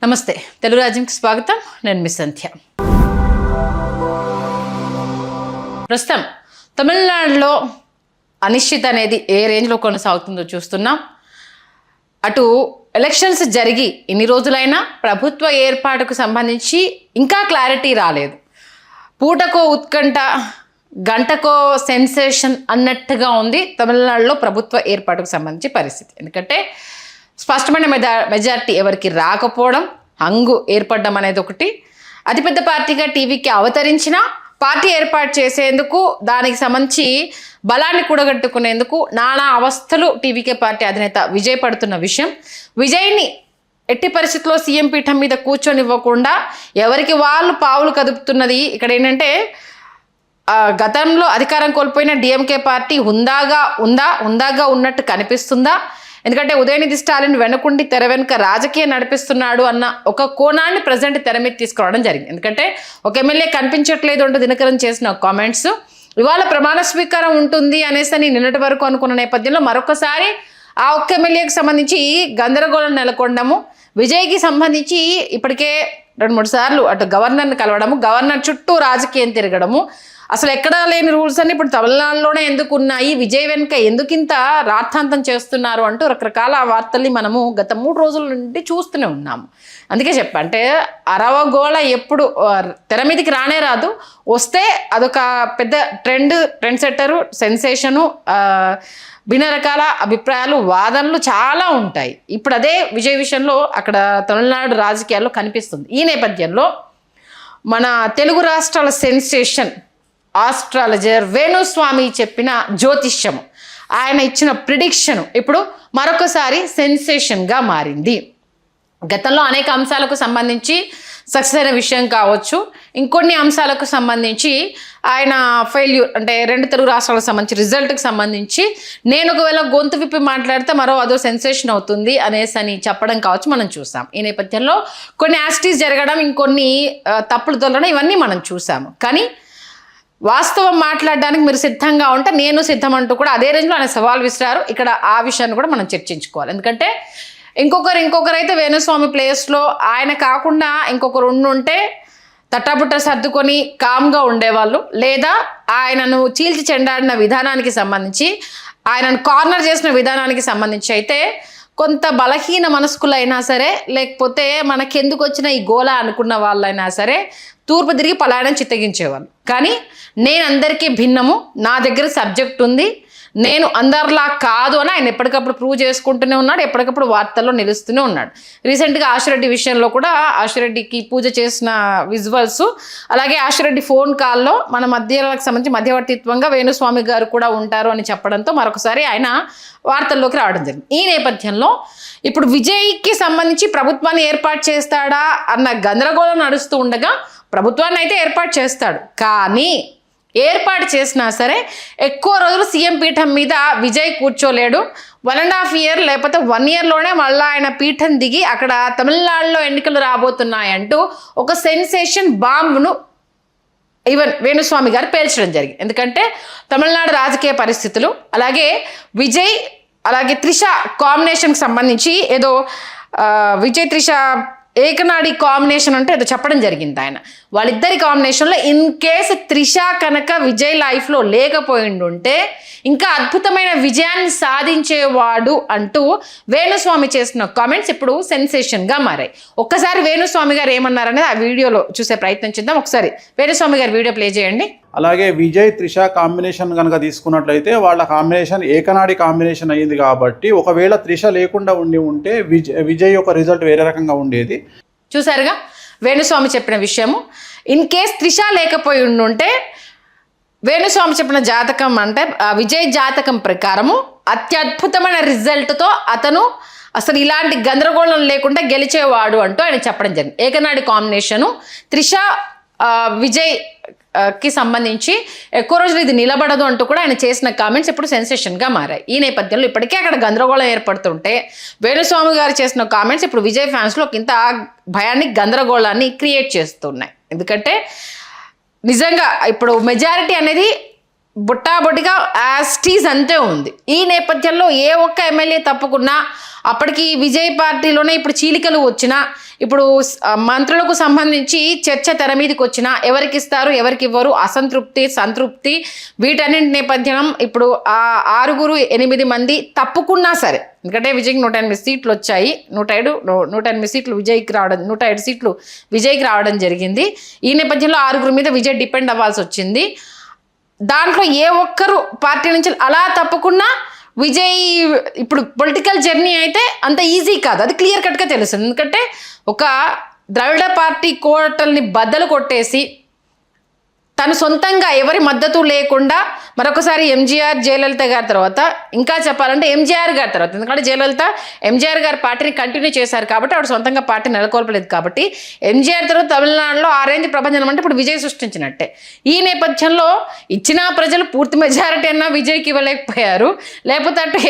నమస్తే తెలుగు రాజ్యంకి స్వాగతం. నేను మీ సంధ్య. ప్రస్తుతం తమిళనాడులో అనిశ్చిత అనేది ఏ రేంజ్లో కొనసాగుతుందో చూస్తున్నాం. అటు ఎలక్షన్స్ జరిగి ఇన్ని రోజులైనా ప్రభుత్వ ఏర్పాటుకు సంబంధించి ఇంకా క్లారిటీ రాలేదు. పూటకో ఉత్కంఠ, గంటకో సెన్సేషన్ అన్నట్టుగా ఉంది తమిళనాడులో ప్రభుత్వ ఏర్పాటుకు సంబంధించి పరిస్థితి. ఎందుకంటే స్పష్టమైన మెజారిటీ ఎవరికి రాకపోవడం, హంగు ఏర్పడడం అనేది ఒకటి. అతిపెద్ద పార్టీగా టీవీకి అవతరించిన పార్టీ ఏర్పాటు చేసేందుకు, దానికి సంబంధించి బలాన్ని కూడగట్టుకునేందుకు నానా అవస్థలు టీవీకే పార్టీ అధినేత విజయ్ పడుతున్న విషయం. విజయ్ని ఎట్టి పరిస్థితుల్లో సీఎం పీఠం మీద కూర్చొనివ్వకుండా ఎవరికి వాళ్ళు పావులు కదుపుతున్నది. ఇక్కడ ఏంటంటే గతంలో అధికారం కోల్పోయిన డిఎంకే పార్టీ హుందాగా ఉన్నట్టు కనిపిస్తుందా? ఎందుకంటే ఉదయనిధి స్టాలిన్ వెనుకుండి తెర వెనుక రాజకీయం నడిపిస్తున్నాడు అన్న ఒక కోణాన్ని ప్రజెంట్ తెర మీద తీసుకురావడం జరిగింది. ఎందుకంటే ఒక ఎమ్మెల్యే కనిపించట్లేదు అంటూ దినకరన్ చేసిన కామెంట్స్, ఇవాళ ప్రమాణ స్వీకారం ఉంటుంది అనేసి నిన్నటి వరకు అనుకున్న నేపథ్యంలో మరొకసారి ఆ ఒక్క ఎమ్మెల్యేకి సంబంధించి గందరగోళం నెలకొనడము, విజయ్కి సంబంధించి ఇప్పటికే 2-3 సార్లు అటు గవర్నర్ని కలవడము, గవర్నర్ చుట్టూ రాజకీయం తిరగడము, అసలు ఎక్కడా లేని రూల్స్ అన్ని ఇప్పుడు తమిళనాడులోనే ఎందుకు ఉన్నాయి, విజయ్ వెనుక ఎందుకింత రార్థాంతం చేస్తున్నారు అంటూ రకరకాల వార్తల్ని మనము గత 3 రోజుల నుండి చూస్తూనే ఉన్నాము. అందుకే చెప్పా, అంటే అరవగోళ ఎప్పుడు తెర మీదకి రానే రాదు, వస్తే అదొక పెద్ద ట్రెండ్ సెట్టరు, సెన్సేషను, భిన్న రకాల అభిప్రాయాలు, వాదనలు చాలా ఉంటాయి. ఇప్పుడు అదే విజయ్ విషయంలో అక్కడ తమిళనాడు రాజకీయాల్లో కనిపిస్తుంది. ఈ నేపథ్యంలో మన తెలుగు రాష్ట్రాల సెన్సేషన్ ఆస్ట్రాలజర్ వేణుస్వామి చెప్పిన జ్యోతిష్యము, ఆయన ఇచ్చిన ప్రిడిక్షన్ ఇప్పుడు మరొకసారి సెన్సేషన్గా మారింది. గతంలో అనేక అంశాలకు సంబంధించి సక్సెస్ అయిన విషయం కావచ్చు, ఇంకొన్ని అంశాలకు సంబంధించి ఆయన ఫెయిల్యూర్, అంటే 2 తెలుగు రాష్ట్రాలకు సంబంధించి రిజల్ట్కి సంబంధించి నేను ఒకవేళ గొంతు విప్పి మాట్లాడితే అదో సెన్సేషన్ అవుతుంది అని చెప్పడం కావచ్చు, మనం చూసాం. ఈ నేపథ్యంలో కొన్ని యాస్టీస్ జరగడం, ఇంకొన్ని తప్పులు తొలగడం, ఇవన్నీ మనం చూసాము. కానీ వాస్తవం మాట్లాడడానికి మీరు సిద్ధంగా ఉంటే నేను సిద్ధం అంటూ కూడా అదే రేంజ్లో ఆయన సవాల్ విసిరారు. ఇక్కడ ఆ విషయాన్ని కూడా మనం చర్చించుకోవాలి. ఎందుకంటే ఇంకొకరైతే వేణుస్వామి ప్లేస్లో ఆయన కాకుండా ఇంకొకరు ఉంటే తట్టాబుట్ట సర్దుకొని కామ్గా ఉండేవాళ్ళు, లేదా ఆయనను చీల్చి చెండాడిన విధానానికి సంబంధించి, ఆయనను కార్నర్ చేసిన విధానానికి సంబంధించి అయితే కొంత బలహీన మనస్కులైనా సరే, లేకపోతే మనకెందుకు వచ్చిన ఈ గోల అనుకున్న వాళ్ళైనా సరే తూర్పు తిరిగి పలాయనం చిత్తగించేవాళ్ళు. కానీ నేను అందరికీ భిన్నము, నా దగ్గర సబ్జెక్ట్ ఉంది, నేను అందరిలా కాదు అని ఆయన ఎప్పటికప్పుడు ప్రూవ్ చేసుకుంటూనే ఉన్నాడు, ఎప్పటికప్పుడు వార్తల్లో నిలుస్తూనే ఉన్నాడు. రీసెంట్గా ఆశిరెడ్డి విషయంలో కూడా ఆశిరెడ్డికి పూజ చేసిన విజువల్స్, అలాగే ఆశిరెడ్డి ఫోన్ కాల్లో మన మధ్యలకు సంబంధించి మధ్యవర్తిత్వంగా వేణుస్వామి గారు కూడా ఉంటారు అని చెప్పడంతో మరొకసారి ఆయన వార్తల్లోకి రావడం జరిగింది. ఈ నేపథ్యంలో ఇప్పుడు విజయ్కి సంబంధించి ప్రభుత్వాన్ని ఏర్పాటు చేస్తాడా అన్న గందరగోళం నడుస్తూ ఉండగా, ప్రభుత్వాన్ని అయితే ఏర్పాటు చేస్తాడు, కానీ ఏర్పాటు చేసినా సరే ఎక్కువ రోజులు సీఎం పీఠం మీద విజయ్ కూర్చోలేడు. 1.5 year లేకపోతే 1 yearలోనే మళ్ళీ ఆయన పీఠం దిగి అక్కడ తమిళనాడులో ఎన్నికలు రాబోతున్నాయంటూ ఒక సెన్సేషన్ బాంబును ఈవెన్ వేణుస్వామి గారు పేల్చడం జరిగింది. ఎందుకంటే తమిళనాడు రాజకీయ పరిస్థితులు, అలాగే విజయ్ అలాగే త్రిష కాంబినేషన్కి సంబంధించి ఏదో విజయ్ త్రిష ఏకనాడి కాంబినేషన్ అంటే ఏదో చెప్పడం జరిగింది ఆయన. వాళ్ళిద్దరి కాంబినేషన్లో ఇన్ కేసు త్రిష కనుక విజయ్ లైఫ్లో లేకపోయిండుంటే ఇంకా అద్భుతమైన విజయాన్ని సాధించేవాడు అంటూ వేణుస్వామి చేసిన కామెంట్స్ ఇప్పుడు సెన్సేషన్గా మారాయి. ఒక్కసారి వేణుస్వామి గారు ఏమన్నారనేది ఆ వీడియోలో చూసే ప్రయత్నం చేద్దాం. ఒకసారి వేణుస్వామి గారు వీడియో ప్లే చేయండి. అలాగే విజయ్ త్రిష కాంబినేషన్ కనుక తీసుకున్నట్లయితే వాళ్ళ కాంబినేషన్ ఏకనాడి కాంబినేషన్ అయ్యింది కాబట్టి ఒకవేళ త్రిష లేకుండా ఉంటే విజయ్ యొక్క రిజల్ట్ వేరే రకంగా ఉండేది. చూసారుగా వేణుస్వామి చెప్పిన విషయము. ఇన్ కేస్ త్రిష లేకపోయి ఉంటే వేణుస్వామి చెప్పిన జాతకం అంటే విజయ్ జాతకం ప్రకారము అత్యద్భుతమైన రిజల్ట్తో అతను అసలు ఇలాంటి గందరగోళం లేకుండా గెలిచేవాడు అంటూ ఆయన చెప్పడం జరిగింది. ఏకనాడి కాంబినేషను త్రిష విజయ్ కి సంబంధించి ఎక్కువ రోజులు ఇది నిలబడదు అంటూ కూడా ఆయన చేసిన కామెంట్స్ ఇప్పుడు సెన్సేషన్గా మారాయి. ఈ నేపథ్యంలో ఇప్పటికే అక్కడ గందరగోళం ఏర్పడుతుంటే వేణుస్వామి గారు చేసిన కామెంట్స్ ఇప్పుడు విజయ్ ఫ్యాన్స్లో ఇంత భయాన్ని, గందరగోళాన్ని క్రియేట్ చేస్తున్నాయి. ఎందుకంటే నిజంగా ఇప్పుడు మెజారిటీ అనేది బుట్టాబొట్టిగా యాస్టీస్ అంతే ఉంది. ఈ నేపథ్యంలో ఏ ఒక్క ఎమ్మెల్యే తప్పకున్నా అప్పటికి విజయ్ పార్టీలోనే ఇప్పుడు చీలికలు వచ్చినా ఇప్పుడు మంత్రులకు సంబంధించి చర్చ తెర మీదకి వచ్చినా ఎవరికి ఇస్తారు ఎవరికి ఇవ్వరు, అసంతృప్తి సంతృప్తి వీటన్నింటి నేపథ్యం ఇప్పుడు ఆ 6-8 మంది తప్పుకున్నా సరే, ఎందుకంటే విజయ్కి 108 సీట్లు వచ్చాయి, 108 సీట్లు విజయ్కి రావడం, 107 సీట్లు విజయ్కి రావడం జరిగింది. ఈ నేపథ్యంలో 6 మీద విజయ్ డిపెండ్ అవ్వాల్సి వచ్చింది. దాంట్లో ఏ ఒక్కరు పార్టీ నుంచి అలా తప్పుకున్నా విజయ్ ఇప్పుడు పొలిటికల్ జర్నీ అయితే అంత ఈజీ కాదు, అది క్లియర్ కట్గా తెలుస్తుంది. ఎందుకంటే ఒక ద్రవిడ పార్టీ కోటల్ని బద్దలు కొట్టేసి తను సొంతంగా ఎవరి మద్దతు లేకుండా మరొకసారి ఎంజీఆర్ జయలలిత గారి తర్వాత, ఇంకా చెప్పాలంటే ఎంజీఆర్ గారి తర్వాత, ఎందుకంటే జయలలిత ఎంజీఆర్ గారి పార్టీని కంటిన్యూ చేశారు కాబట్టి ఆవిడ సొంతంగా పార్టీ నెలకొల్పలేదు కాబట్టి ఎంజీఆర్ తర్వాత తమిళనాడులో ఆ రేంజ్ ప్రపంచం అంటే ఇప్పుడు విజయ్ సృష్టించినట్టే. ఈ నేపథ్యంలో ఇచ్చిన ప్రజలు పూర్తి మెజారిటీ అన్నా విజయ్కి ఇవ్వలేకపోయారు. లేకపోతే అటు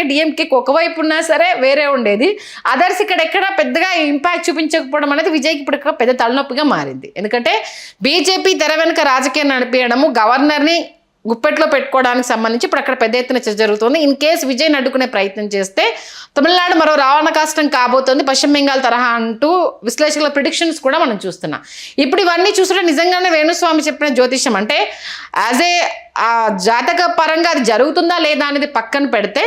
డిఎంకే ఒకవైపు ఉన్నా సరే వేరే ఉండేది. అదర్స్ ఇక్కడ పెద్దగా ఇంపాక్ట్ చూపించకపోవడం అనేది విజయ్కి ఇప్పుడు పెద్ద తలనొప్పిగా మారింది. ఎందుకంటే బీజేపీ తెర వెనుక రాజకీయం నడిపేయడము, గవర్నర్ని గుప్పెట్లో పెట్టుకోవడానికి సంబంధించి ఇప్పుడు అక్కడ పెద్ద ఎత్తున చర్చ జరుగుతుంది. ఇన్ కేసు విజయ్ అడ్డుకునే ప్రయత్నం చేస్తే తమిళనాడు మరో రావణ కష్టం కాబోతోంది, పశ్చిమ బెంగాల్ తరహా అంటూ విశ్లేషకుల ప్రిడిక్షన్స్ కూడా మనం చూస్తున్నాం. ఇప్పుడు ఇవన్నీ చూస్తుంటే నిజంగానే వేణుస్వామి చెప్పిన జ్యోతిష్యం అంటే యాజ్ ఏ జాతక పరంగా అది జరుగుతుందా లేదా అనేది పక్కన పెడితే,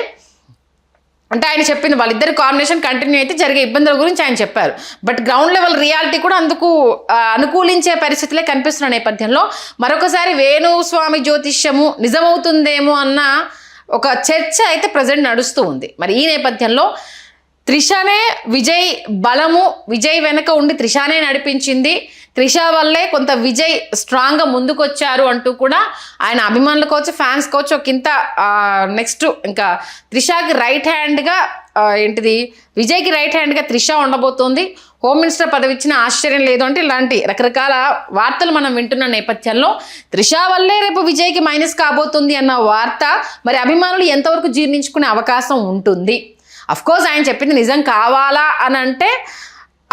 అంటే ఆయన చెప్పింది వాళ్ళిద్దరి కాంబినేషన్ కంటిన్యూ అయితే జరిగే ఇబ్బందుల గురించి ఆయన చెప్పారు. బట్ గ్రౌండ్ లెవెల్ రియాలిటీ కూడా అందుకు అనుకూలించే పరిస్థితులే కనిపిస్తున్న నేపథ్యంలో మరొకసారి వేణుస్వామి జ్యోతిష్యము నిజమవుతుందేమో అన్న ఒక చర్చ అయితే ప్రజెంట్ నడుస్తూ ఉంది. మరి ఈ నేపథ్యంలో త్రిషానే విజయ్ బలము, విజయ్ వెనక ఉండి త్రిషానే నడిపించింది, త్రిష వల్లే కొంత విజయ్ స్ట్రాంగ్గా ముందుకు వచ్చారు అంటూ కూడా ఆయన అభిమానులు కావచ్చు, ఫ్యాన్స్ కావచ్చు, ఒక ఇంత నెక్స్ట్ ఇంకా త్రిషకి రైట్ హ్యాండ్గా విజయ్కి రైట్ హ్యాండ్గా త్రిష ఉండబోతోంది. హోమ్ మినిస్టర్ పదవి ఇచ్చిన ఆశ్చర్యం లేదు అంటే ఇలాంటి రకరకాల వార్తలు మనం వింటున్న నేపథ్యంలో త్రిష వల్లే రేపు విజయ్కి మైనస్ కాబోతుంది అన్న వార్త మరి అభిమానులు ఎంతవరకు జీర్ణించుకునే అవకాశం ఉంటుంది? అఫ్కోర్స్ ఆయన చెప్పింది నిజం కావాలా అని అంటే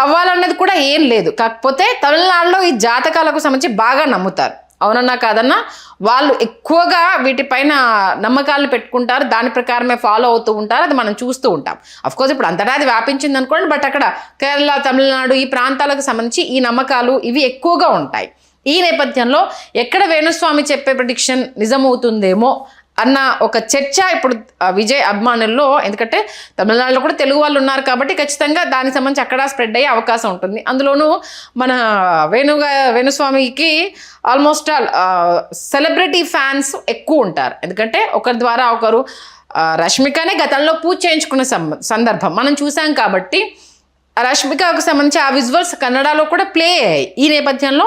అవ్వాలన్నది కూడా ఏం లేదు. కాకపోతే తమిళనాడులో ఈ జాతకాలకు సంబంధించి బాగా నమ్ముతారు, అవునన్నా కాదన్నా వాళ్ళు ఎక్కువగా వీటిపైన నమ్మకాలు పెట్టుకుంటారు, దాని ప్రకారమే ఫాలో అవుతూ ఉంటారు, అది మనం చూస్తూ ఉంటాం. అఫ్కోర్స్ ఇప్పుడు అంతటా అది వ్యాపించింది అనుకోండి, బట్ అక్కడ కేరళ, తమిళనాడు ఈ ప్రాంతాలకు సంబంధించి ఈ నమ్మకాలు ఇవి ఎక్కువగా ఉంటాయి. ఈ నేపథ్యంలో ఎక్కడ వేణుస్వామి చెప్పే ప్రెడిక్షన్ నిజమవుతుందేమో అన్న ఒక చర్చ ఇప్పుడు విజయ్ అభిమానుల్లో, ఎందుకంటే తమిళనాడులో కూడా తెలుగు ఉన్నారు కాబట్టి ఖచ్చితంగా దానికి సంబంధించి అక్కడ స్ప్రెడ్ అయ్యే అవకాశం ఉంటుంది. అందులోనూ మన వేణుస్వామికి ఆల్మోస్ట్ ఆల్ సెలబ్రిటీ ఫ్యాన్స్ ఎక్కువ ఉంటారు. ఎందుకంటే ఒకరి ద్వారా ఒకరు, రష్మికనే గతంలో పూజ చేయించుకున్న సందర్భం మనం చూసాం కాబట్టి రష్మికకు సంబంధించి ఆ విజువల్స్ కన్నడలో కూడా ప్లే అయ్యాయి. ఈ నేపథ్యంలో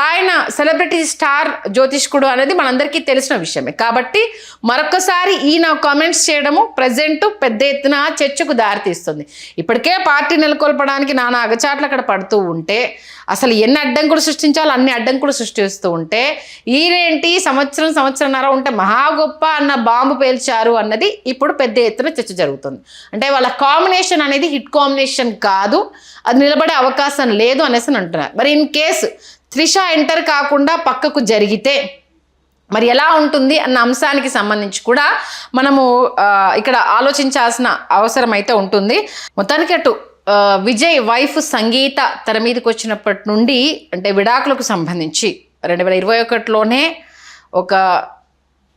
ఆయన సెలబ్రిటీ స్టార్ జ్యోతిష్కుడు అనేది మనందరికీ తెలిసిన విషయమే కాబట్టి మరొకసారి ఈయన కామెంట్స్ చేయడము ప్రజెంట్ పెద్ద ఎత్తున చర్చకు దారితీస్తుంది. ఇప్పటికే పార్టీ నెలకొల్పడానికి నానా అగచాట్లు అక్కడ పడుతూ ఉంటే, అసలు ఎన్ని అడ్డంకులు సృష్టించాలో అన్ని అడ్డంకులు సృష్టిస్తూ ఉంటే, ఈయనేంటి సంవత్సరంన్నర ఉంటే మహా గొప్ప అన్న బాంబు పేల్చారు అన్నది ఇప్పుడు పెద్ద ఎత్తున చర్చ జరుగుతుంది. అంటే వాళ్ళ కాంబినేషన్ అనేది హిట్ కాంబినేషన్ కాదు, అది నిలబడే అవకాశం లేదు అనేసి అంటున్నారు. మరి ఇన్ కేసు త్రిష ఎంటర్ కాకుండా పక్కకు జరిగితే మరి ఎలా ఉంటుంది అన్న అంశానికి సంబంధించి కూడా మనము ఇక్కడ ఆలోచించాల్సిన అవసరం అయితే ఉంటుంది. మొత్తానికి అటు విజయ్ వైఫ్ సంగీత తెర మీదకి వచ్చినప్పటి నుండి, అంటే విడాకులకు సంబంధించి 2021లోనే ఒక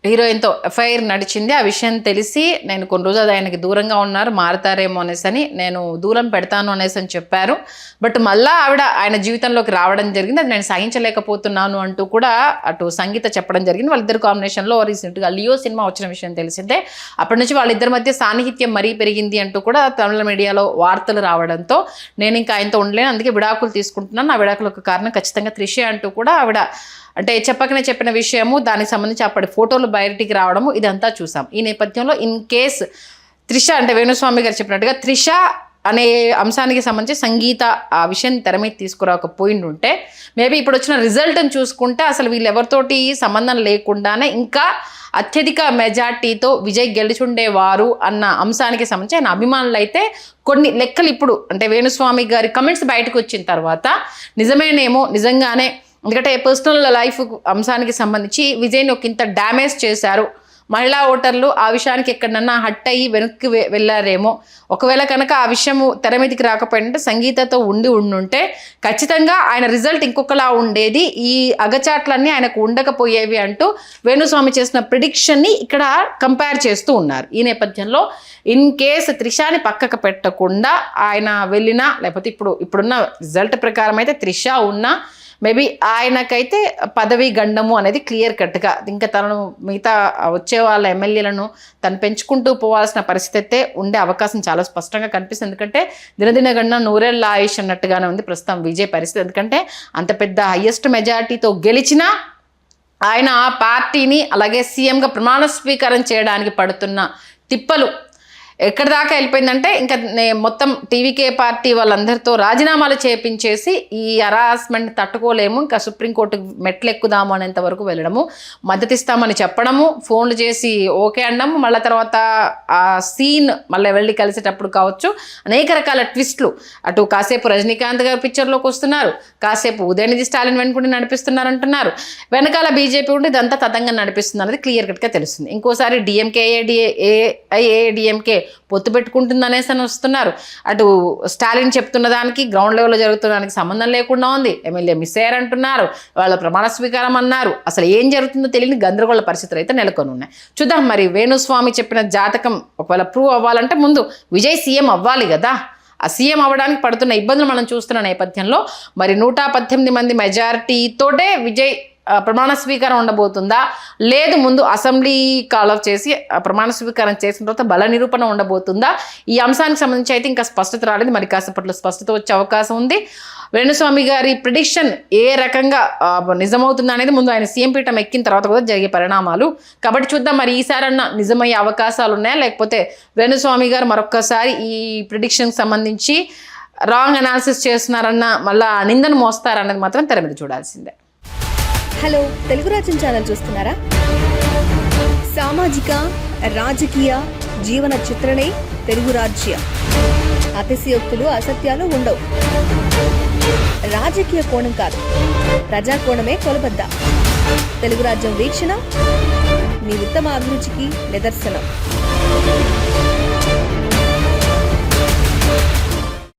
హీరోయిన్తో ఎఫ్ఐఆర్ నడిచింది. ఆ విషయం తెలిసి నేను కొన్ని రోజులు ఆయనకి దూరంగా ఉన్నారు, మారుతారేమో అనేసి నేను దూరం పెడతాను అనేసి అని చెప్పారు. బట్ మళ్ళీ ఆయన జీవితంలోకి రావడం జరిగింది. అది నేను సహించలేకపోతున్నాను అంటూ కూడా అటు సంగీత చెప్పడం జరిగింది. వాళ్ళిద్దరు కాంబినేషన్లో రీసెంట్గా లియో సినిమా వచ్చిన విషయం తెలిసిందే. అప్పటి నుంచి వాళ్ళిద్దరి మధ్య సాన్నిహిత్యం మరీ పెరిగింది అంటూ కూడా తమిళ మీడియాలో వార్తలు రావడంతో నేను ఇంకా ఆయనతో ఉండలేను, అందుకే విడాకులు తీసుకుంటున్నాను, నా విడాకులకు కారణం ఖచ్చితంగా త్రిష అంటూ కూడా అంటే చెప్పకనే చెప్పిన విషయము, దానికి సంబంధించి అప్పటి ఫోటోలు బయటికి రావడము ఇదంతా చూసాం. ఈ నేపథ్యంలో ఇన్ కేస్ త్రిష, అంటే వేణుస్వామి గారు చెప్పినట్టుగా త్రిష అనే అంశానికి సంబంధించి సంగీత ఆ విషయాన్ని తెర మీద తీసుకురాకపోయిండుంటే మేబీ ఇప్పుడు వచ్చిన రిజల్ట్ని చూసుకుంటే అసలు వీళ్ళు ఎవరితోటి సంబంధం లేకుండానే ఇంకా అత్యధిక మెజార్టీతో విజయ్ గెలుచుండేవారు అన్న అంశానికి సంబంధించి ఆయన అభిమానులు అయితే కొన్ని లెక్కలు ఇప్పుడు, అంటే వేణుస్వామి గారి కమెంట్స్ బయటకు వచ్చిన తర్వాత నిజమేనేమో, నిజంగానే, ఎందుకంటే పర్సనల్ లైఫ్ అంశానికి సంబంధించి విజయ్ని ఒక ఇంత డ్యామేజ్ చేశారు, మహిళా ఓటర్లు ఆ విషయానికి ఎక్కడన్నా హట్ అయ్యి వెనక్కి వెళ్ళారేమో. ఒకవేళ కనుక ఆ విషయము తెర మీదకి రాకపోయింటే సంగీతతో ఉండుంటే ఖచ్చితంగా ఆయన రిజల్ట్ ఇంకొకలా ఉండేది, ఈ అగచాట్లన్నీ ఆయనకు ఉండకపోయేవి అంటూ వేణుస్వామి చేసిన ప్రిడిక్షన్ని ఇక్కడ కంపేర్ చేస్తూ ఉన్నారు. ఈ నేపథ్యంలో ఇన్ కేస్ త్రిషాని పక్కకు పెట్టకుండా ఆయన వెళ్ళినా, లేకపోతే ఇప్పుడున్న రిజల్ట్ ప్రకారం అయితే త్రిష ఉన్నా మేబీ ఆయనకైతే పదవి గండము అనేది క్లియర్ కట్గా, ఇంకా తనను మిగతా వచ్చే వాళ్ళ ఎమ్మెల్యేలను తను పెంచుకుంటూ పోవాల్సిన పరిస్థితి అయితే ఉండే అవకాశం చాలా స్పష్టంగా కనిపిస్తుంది. ఎందుకంటే దినదిన గండం నూరేళ్ళ ఆయుష్ అన్నట్టుగానే ఉంది ప్రస్తుతం విజయ్ పరిస్థితి. ఎందుకంటే అంత పెద్ద హయ్యెస్ట్ మెజారిటీతో గెలిచినా ఆయన ఆ పార్టీని అలాగే సీఎంగా ప్రమాణ స్వీకారం చేయడానికి పడుతున్న తిప్పలు ఎక్కడి దాకా వెళ్ళిపోయిందంటే ఇంకా మొత్తం టీవీకే పార్టీ వాళ్ళందరితో రాజీనామాలు చేపించేసి ఈ హరాస్మెంట్ తట్టుకోలేము, ఇంకా సుప్రీంకోర్టు మెట్లు ఎక్కుదాము అనేంత వరకు వెళ్ళడము, మద్దతు ఇస్తామని చెప్పడము, ఫోన్లు చేసి ఓకే అనడము, మళ్ళీ తర్వాత ఆ సీన్ మళ్ళీ వెళ్ళి కలిసేటప్పుడు కావచ్చు అనేక రకాల ట్విస్ట్లు. అటు కాసేపు రజనీకాంత్ గారు పిక్చర్లోకి వస్తున్నారు, కాసేపు ఉదయనిధి స్టాలిన్ వెనుకుండి నడిపిస్తున్నారు అంటున్నారు, వెనకాల బీజేపీ ఉండి ఇదంతా తతంగా నడిపిస్తుంది అనేది క్లియర్ కట్గా తెలుస్తుంది. ఇంకోసారి ఏఐఏడీఎంకే పొత్తు పెట్టుకుంటుంది అనేసి అని వస్తున్నారు. అటు స్టాలిన్ చెప్తున్న దానికి గ్రౌండ్ లెవెల్లో జరుగుతున్న దానికి సంబంధం లేకుండా ఉంది, ఎమ్మెల్యే మిస్ అయ్యారంటున్నారు, వాళ్ళ ప్రమాణ స్వీకారం అన్నారు, అసలు ఏం జరుగుతుందో తెలియని గందరగోళ పరిస్థితులు అయితే నెలకొని ఉన్నాయి. చూద్దాం మరి వేణుస్వామి చెప్పిన జాతకం ఒకవేళ ప్రూవ్ అవ్వాలంటే ముందు విజయ్ సీఎం అవ్వాలి కదా. ఆ సీఎం అవ్వడానికి పడుతున్న ఇబ్బందులు మనం చూస్తున్న నేపథ్యంలో మరి 118 మంది మెజారిటీతోటే విజయ్ ప్రమాణ స్వీకారం ఉండబోతుందా, లేదు ముందు అసెంబ్లీ కాల్ ఆఫ్ చేసి ప్రమాణ స్వీకారం చేసిన తర్వాత బల నిరూపణ ఉండబోతుందా, ఈ అంశానికి సంబంధించి అయితే ఇంకా స్పష్టత రాలేదు. మరి కాసేపట్లో స్పష్టత వచ్చే అవకాశం ఉంది. వేణుస్వామి గారి ప్రిడిక్షన్ ఏ రకంగా నిజమవుతుందా అనేది ముందు ఆయన సీఎం పీఠం ఎక్కిన తర్వాత కూడా జరిగే పరిణామాలు. కాబట్టి చూద్దాం మరి ఈసారన్నా నిజమయ్యే అవకాశాలు ఉన్నాయా, లేకపోతే వేణుస్వామి గారు మరొక్కసారి ఈ ప్రిడిక్షన్కి సంబంధించి రాంగ్ అనాలిసిస్ చేస్తున్నారన్న మళ్ళా నిందను మోస్తారన్నది మాత్రం తెర మీద చూడాల్సిందే. హలో, తెలుగు రాజ్యం ఛానల్ చూస్తున్నారా? సామాజిక రాజకీయ జీవన చిత్రణే తెలుగు రాజ్యం. అతిశయోక్తులు అసత్యాలు ఉండవు. రాజకీయ కోణం కాదు, ప్రజా కోణమే కొలబద్ద. తెలుగు రాజ్యం వీక్షణ మీ ఉత్తమ అభిరుచికి నిదర్శనం.